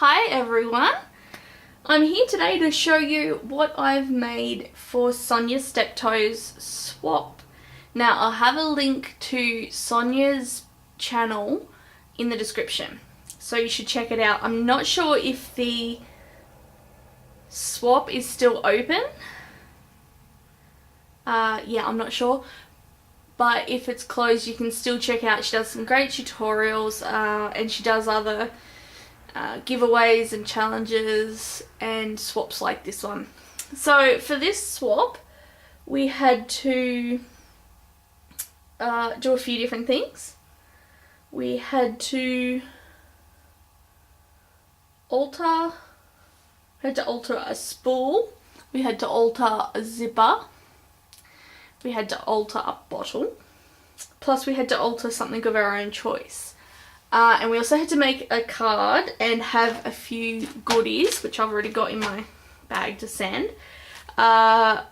Hi everyone, I'm here today to show you what I've made for Sonya Stepto's swap. Now I'll have a link to Sonya's channel in the description, so you should check it out. I'm not sure if the swap is still open. Yeah, I'm not sure. But if it's closed, you can still check out. She does some great tutorials and she does other giveaways and challenges and swaps like this one. So for this swap, we had to do a few different things. We had to alter a spool, we had to alter a zipper, we had to alter a bottle, plus we had to alter something of our own choice. And we also had to make a card and have a few goodies, which I've already got in my bag to send. A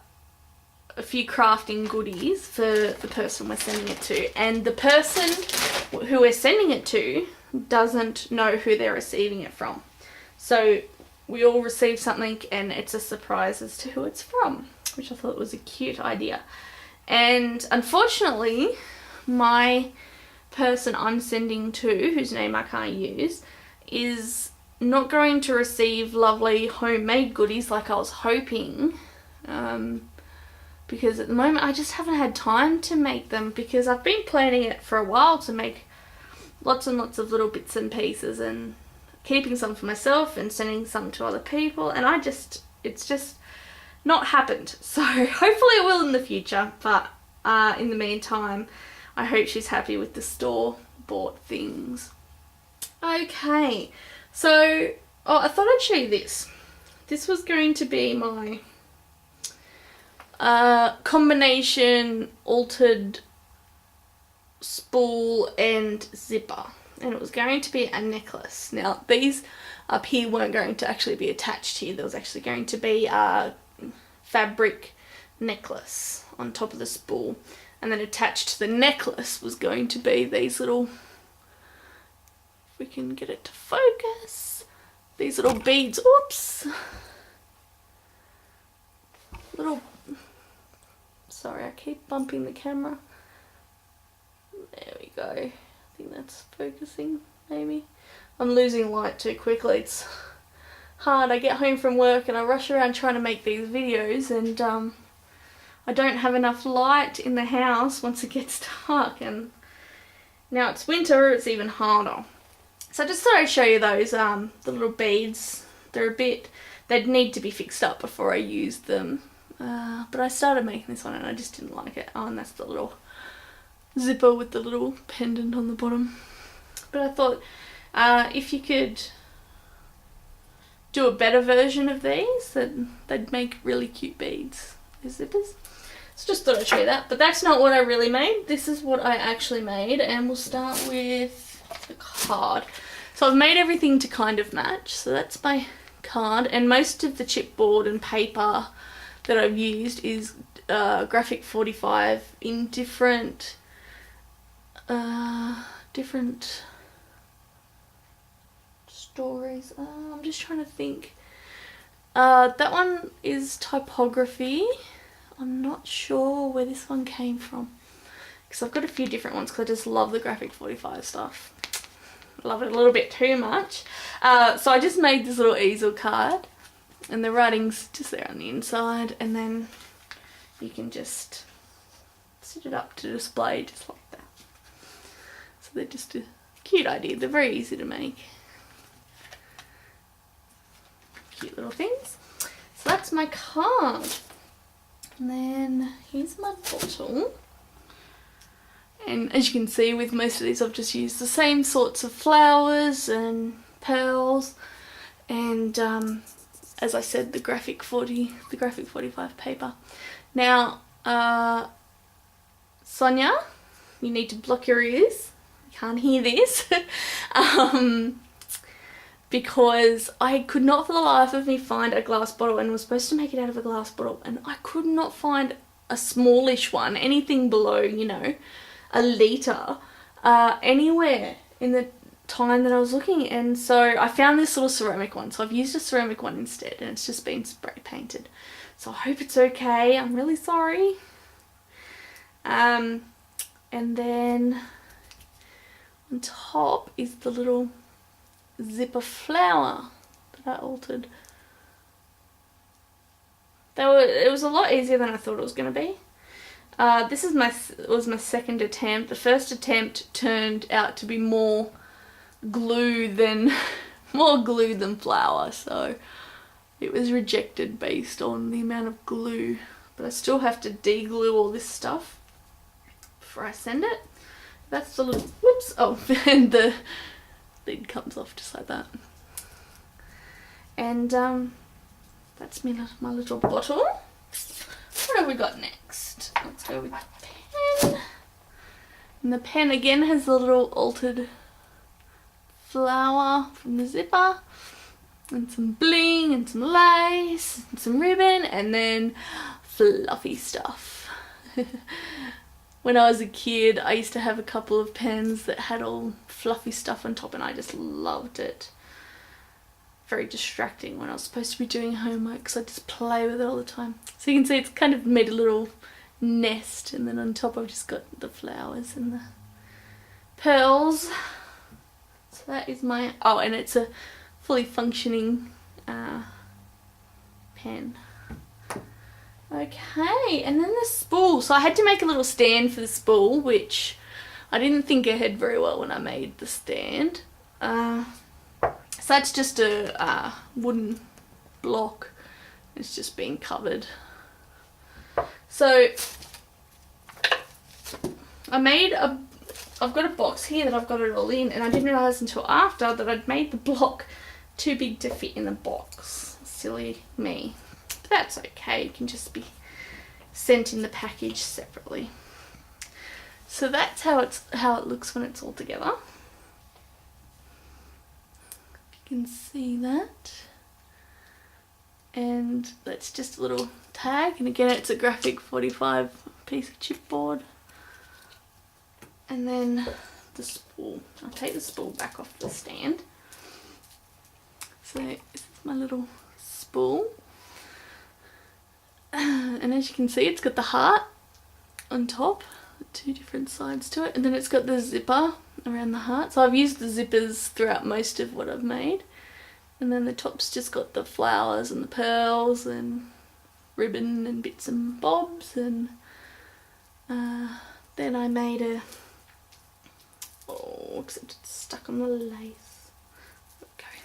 few crafting goodies for the person we're sending it to. And the person who we're sending it to doesn't know who they're receiving it from. So we all receive something and it's a surprise as to who it's from, which I thought was a cute idea. And unfortunately, my person I'm sending to, whose name I can't use, is not going to receive lovely homemade goodies like I was hoping, because at the moment I just haven't had time to make them, because I've been planning it for a while to make lots and lots of little bits and pieces and keeping some for myself and sending some to other people, and it's just not happened. So hopefully it will in the future, but in the meantime I hope she's happy with the store-bought things. Okay, so I thought I'd show you this. This was going to be my combination altered spool and zipper, and it was going to be a necklace. Now these up here weren't going to actually be attached here. There was actually going to be a fabric necklace on top of the spool, and then attached to the necklace was going to be these little, if we can get it to focus, these little beads. Oops, little, sorry, I keep bumping the camera. There we go. I think that's focusing, maybe. I'm losing light too quickly. It's hard. I get home from work and I rush around trying to make these videos, and I don't have enough light in the house once it gets dark, and now it's winter, it's even harder. So I just thought I'd show you those, the little beads. They'd need to be fixed up before I used them. But I started making this one and I just didn't like it. Oh, and that's the little zipper with the little pendant on the bottom. But I thought if you could do a better version of these, then they'd make really cute beads, these zippers. So just thought I'd show you that, but that's not what I really made. This is what I actually made, and we'll start with the card. So I've made everything to kind of match. So that's my card, and most of the chipboard and paper that I've used is graphic 45 in different stories. I'm just trying to think. That one is typography. I'm not sure where this one came from, because I've got a few different ones, because I just love the graphic 45 stuff. I love it a little bit too much. So I just made this little easel card, and the writing's just there on the inside, and then you can just sit it up to display just like that. So they're just a cute idea. They're very easy to make. Cute little things. So that's my card. And then here's my bottle. And as you can see, with most of these I've just used the same sorts of flowers and pearls, and as I said, the graphic 45 paper. Now Sonya, you need to block your ears. You can't hear this. Because I could not for the life of me find a glass bottle, and was supposed to make it out of a glass bottle, and I could not find a smallish one, anything below, you know, a litre, anywhere in the time that I was looking, and so I found this little ceramic one, so I've used a ceramic one instead, and it's just been spray painted, so I hope it's okay. I'm really sorry. And then on top is the little zipper flower that I altered. It was a lot easier than I thought it was going to be. This is was my second attempt. The first attempt turned out to be more glue than flour, so it was rejected based on the amount of glue. But I still have to de-glue all this stuff before I send it. That's the little, whoops, oh, and the lid comes off just like that. And that's my little bottle. What have we got next? Let's go with the pen. And the pen again has the little altered flower from the zipper, and some bling, and some lace, and some ribbon, and then fluffy stuff. When I was a kid, I used to have a couple of pens that had all fluffy stuff on top, and I just loved it. Very distracting when I was supposed to be doing homework, because I just play with it all the time. So you can see it's kind of made a little nest, and then on top I've just got the flowers and the pearls. So that is my, oh, and it's a fully functioning pen. Okay, and then the spool. So I had to make a little stand for the spool, which I didn't think ahead very well when I made the stand. So that's just a wooden block. It's just being covered. So I've got a box here that I've got it all in, and I didn't realise until after that I'd made the block too big to fit in the box. Silly me. But that's okay, it can just be sent in the package separately. So that's how it looks when it's all together. You can see that. And that's just a little tag, and again it's a graphic 45 piece of chipboard. And then the spool. I'll take the spool back off the stand. So this is my little spool. And as you can see, it's got the heart on top, two different sides to it, and then it's got the zipper around the heart. So I've used the zippers throughout most of what I've made. And then the top's just got the flowers and the pearls and ribbon and bits and bobs. And then I made a, oh, except it's stuck on the lace. Okay.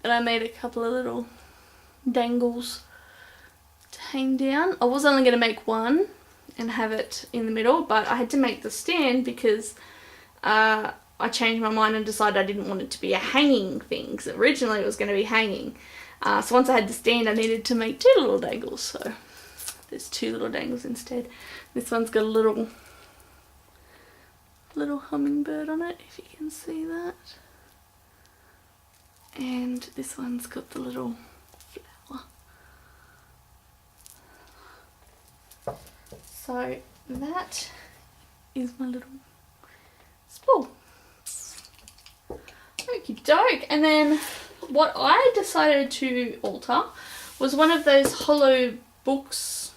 Then I made a couple of little dangles to hang down. I was only going to make one and have it in the middle, but I had to make the stand because I changed my mind and decided I didn't want it to be a hanging thing, because originally it was going to be hanging. So once I had the stand, I needed to make two little dangles, so there's two little dangles instead. This one's got a little hummingbird on it, if you can see that. And this one's got the little flower. So that is my little spool. Okie doke. And then what I decided to alter was one of those hollow books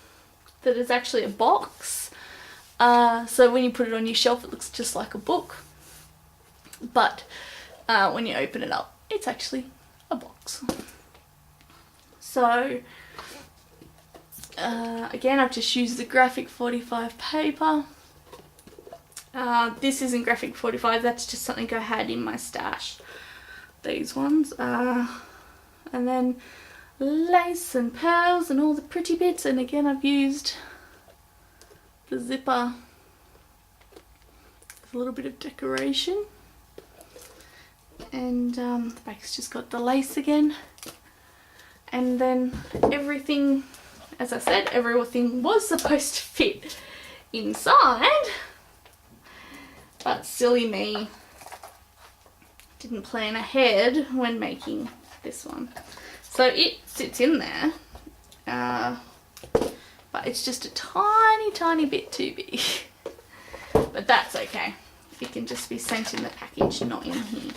that is actually a box. So when you put it on your shelf, it looks just like a book. But when you open it up, it's actually a box. So again, I've just used the graphic 45 paper. This isn't graphic 45, that's just something I had in my stash. These ones. And then lace and pearls and all the pretty bits. And again, I've used the zipper with a little bit of decoration. And the back's just got the lace again. And then everything, as I said, everything was supposed to fit inside. But silly me didn't plan ahead when making this one. So it sits in there, but it's just a tiny bit too big. But that's okay. it can just be sent in the package, not in here.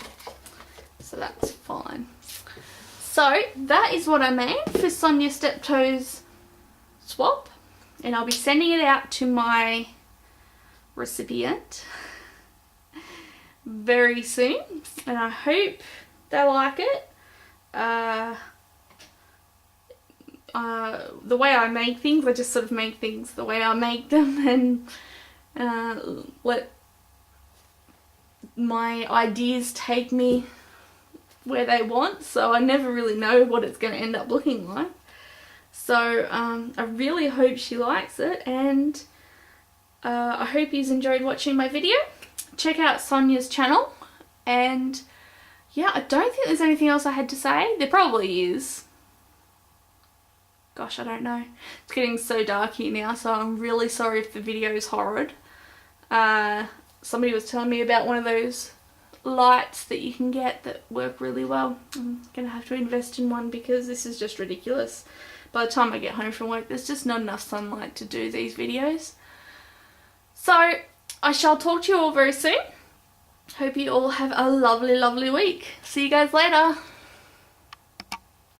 So that's fine. So that is what I made for Sonya Stepto's swap. And I'll be sending it out to my recipient very soon. And I hope they like it. The way I make things, I just sort of make things the way I make them, and let my ideas take me where they want, so I never really know what it's going to end up looking like. So I really hope she likes it, and I hope you've enjoyed watching my video. Check out Sonya's channel, and yeah, I don't think there's anything else I had to say. There probably is. Gosh, I don't know. It's getting so dark here now, so I'm really sorry if the video is horrid. Somebody was telling me about one of those lights that you can get that work really well. I'm gonna have to invest in one because this is just ridiculous. By the time I get home from work, there's just not enough sunlight to do these videos. So I shall talk to you all very soon. Hope you all have a lovely, lovely week. See you guys later.